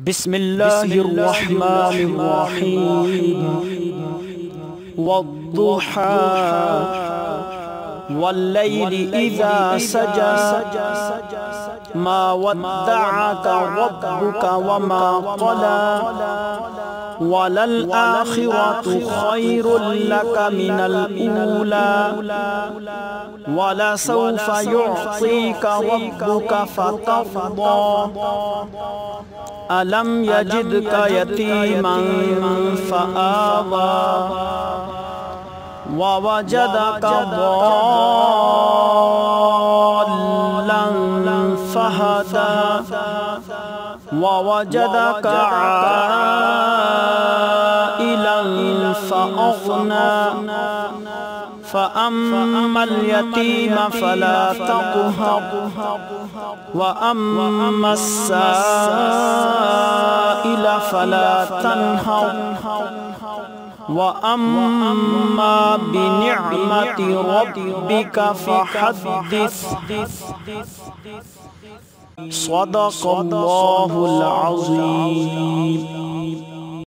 बिस्मिल्लाहिर्रहमानिर्रहीम वद्दुहा वल्लैलि इज़ा सजा मा वद्दअका रब्बुका वमा क़ला वलल आखिरतु खैरुल लका मिनल ऊला वलसौफा युअतीका रब्बुका फतर्दा अलम यजिदका यतीमन फआवा ववजदका ضالًا फहदा ववजदका आइलन फअग़ना फ़अम्मल यतीम फला तक़हर वअम्मस साइल फला तनहर वअम्मा बिनिअमति रब्बिका फहद्दिस सदक़ल्लाहुल अज़ीम।